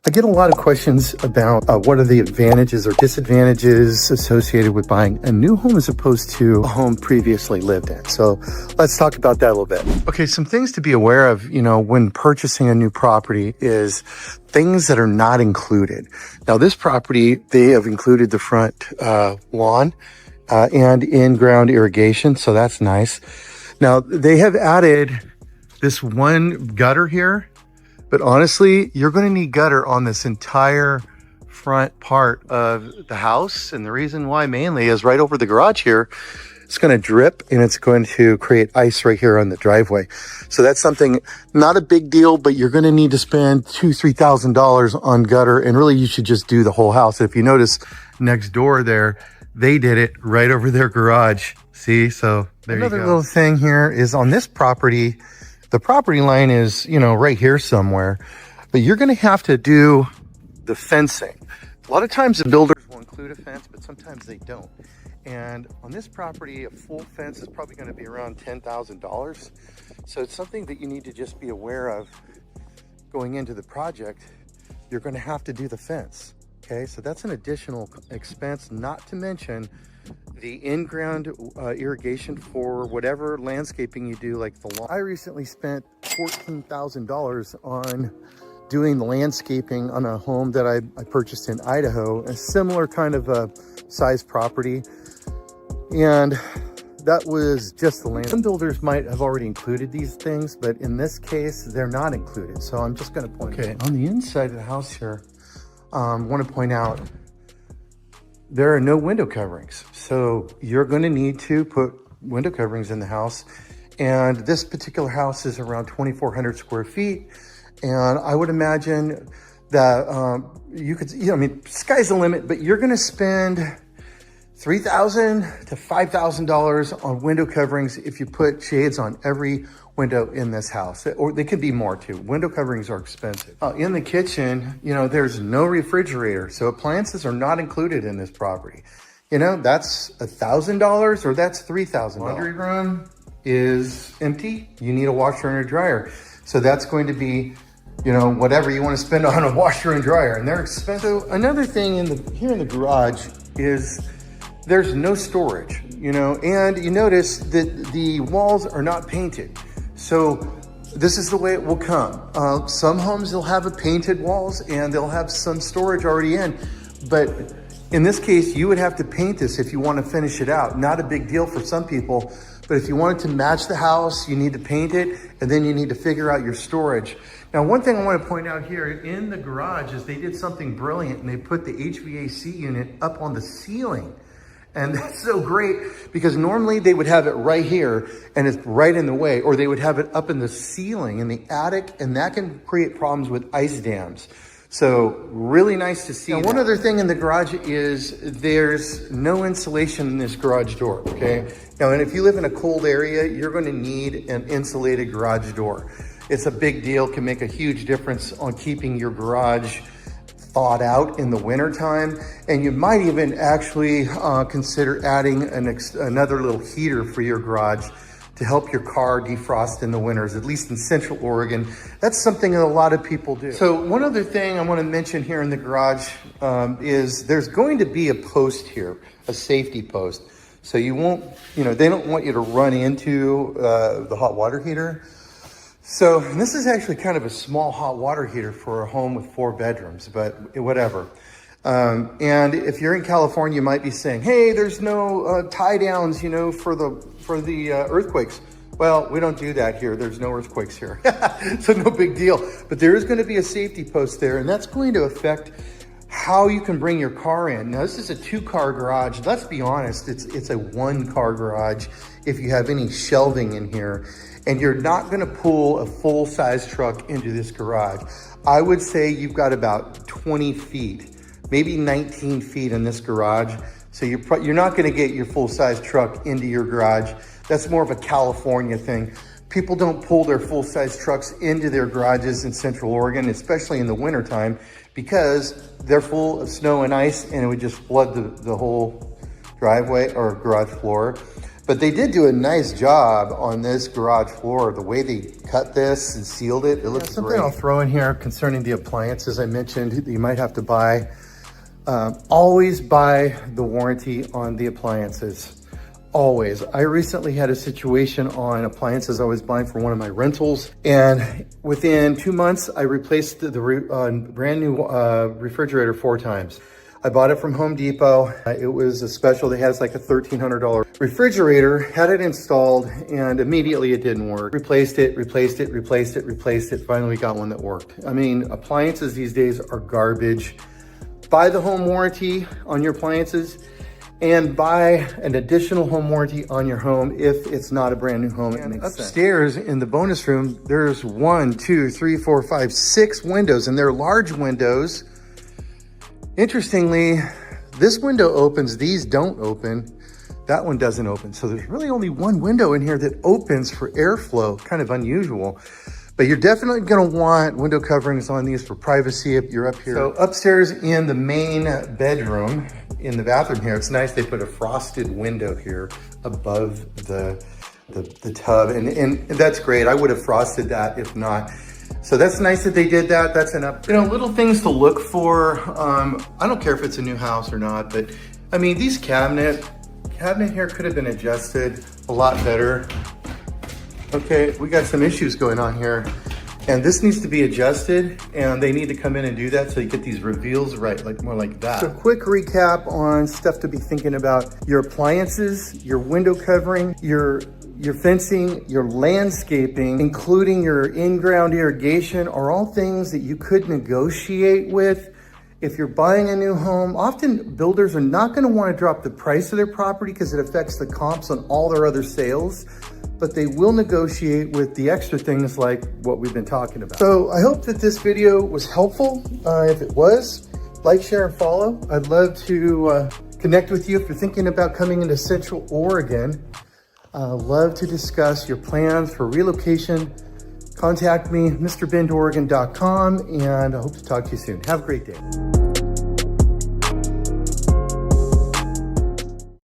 I get a lot of questions about what are the advantages or disadvantages associated with buying a new home as opposed to a home previously lived in. So let's talk about that a little bit. Okay, some things to be aware of, when purchasing a new property is things that are not included. Now, this property, they have included the front lawn and in-ground irrigation, so that's nice. Now, they have added this one gutter here. But honestly, you're going to need gutter on this entire front part of the house. And the reason why mainly is right over the garage here, it's going to drip and it's going to create ice right here on the driveway. So that's something, not a big deal, but you're going to need to spend $2,000-$3,000 on gutter. And really you should just do the whole house. If you notice next door there, they did it right over their garage. See, so there you go. Another little thing here is on this property, the property line is, right here somewhere, but you're going to have to do the fencing. A lot of times the builders will include a fence, but sometimes they don't. And on this property, a full fence is probably going to be around $10,000. So it's something that you need to just be aware of going into the project. You're going to have to do the fence. Okay, so that's an additional expense, not to mention the in-ground irrigation for whatever landscaping you do, like the lawn. I recently spent $14,000 on doing the landscaping on a home that I purchased in Idaho, a similar kind of a size property. And that was just the land. Some builders might have already included these things, but in this case, they're not included. So I'm just gonna point out. On the inside of the house here, I want to point out there are no window coverings. So you're going to need to put window coverings in the house. And this particular house is around 2,400 square feet. And I would imagine that you could, sky's the limit, but you're going to spend $3,000 to $5,000 on window coverings if you put shades on every window in this house, or they could be more too. Window coverings are expensive. In the kitchen, there's no refrigerator, so appliances are not included in this property. That's $1,000 or that's $3,000. Laundry room is empty. You need a washer and a dryer, so that's going to be whatever you want to spend on a washer and dryer, and they're expensive. So another thing here in the garage is there's no storage, and you notice that the walls are not painted. So this is the way it will come. Some homes, they'll have a painted walls and they'll have some storage already in, but in this case, you would have to paint this if you want to finish it out. Not a big deal for some people, but if you wanted to match the house, you need to paint it, and then you need to figure out your storage. Now, one thing I want to point out here in the garage is they did something brilliant, and they put the HVAC unit up on the ceiling. And that's so great because normally they would have it right here and it's right in the way, or they would have it up in the ceiling in the attic, and that can create problems with ice dams. So really nice to see. Now, one other thing in the garage is there's no insulation in this garage door, okay? Now, and if you live in a cold area, you're going to need an insulated garage door. It's a big deal, can make a huge difference on keeping your garage thawed out in the winter time. And you might even actually consider adding another little heater for your garage to help your car defrost in the winters, at least in Central Oregon. That's something that a lot of people do. So one other thing I want to mention here in the garage is there's going to be a post here, a safety post. So you won't, they don't want you to run into the hot water heater. So this is actually kind of a small hot water heater for a home with 4 bedrooms, but whatever. And if you're in California, you might be saying, hey, there's no tie downs, for the earthquakes. Well, we don't do that here. There's no earthquakes here. So no big deal. But there is going to be a safety post there, and that's going to affect how you can bring your car in. Now, this is a 2-car garage. Let's be honest, it's a 1-car garage if you have any shelving in here. And you're not going to pull a full-size truck into this garage. I would say you've got about 20 feet, maybe 19 feet in this garage. So you're not going to get your full-size truck into your garage. That's more of a California thing. People don't pull their full-size trucks into their garages in Central Oregon, especially in the wintertime, because they're full of snow and ice, and it would just flood the whole driveway or garage floor. But they did do a nice job on this garage floor. The way they cut this and sealed it, it looks great. Something I'll throw in here concerning the appliances I mentioned that you might have to buy. Always buy the warranty on the appliances. Always. I recently had a situation on appliances I was buying for one of my rentals, and within 2 months, I replaced the brand new refrigerator 4 times. I bought it from Home Depot. It was a special. They had like a $1,300 refrigerator, had it installed, and immediately it didn't work. Replaced it. Finally got one that worked. I mean, appliances these days are garbage. Buy the home warranty on your appliances, and buy an additional home warranty on your home if it's not a brand new home. And upstairs in the bonus room, there's 1, 2, 3, 4, 5, 6 windows, and they're large windows. Interestingly, this window opens, these don't open. That one doesn't open. So there's really only one window in here that opens for airflow, kind of unusual. But you're definitely gonna want window coverings on these for privacy if you're up here. So upstairs in the main bedroom, in the bathroom here, it's nice they put a frosted window here above the tub, and that's great. I would have frosted that if not. So that's nice that they did that. That's an up. You know, little things to look for. I don't care if it's a new house or not, but I mean, these cabinet here could have been adjusted a lot better. Okay, we got some issues going on here, and this needs to be adjusted, and they need to come in and do that so you get these reveals right, like more like that. So quick recap on stuff to be thinking about: your appliances, your window covering, your fencing, your landscaping, including your in-ground irrigation, are all things that you could negotiate with. If you're buying a new home, often builders are not going to want to drop the price of their property because it affects the comps on all their other sales, but they will negotiate with the extra things like what we've been talking about. So I hope that this video was helpful. If it was, like, share, and follow. I'd love to connect with you if you're thinking about coming into Central Oregon. Love to discuss your plans for relocation. Contact me, MrBendOregon.com, and I hope to talk to you soon. Have a great day.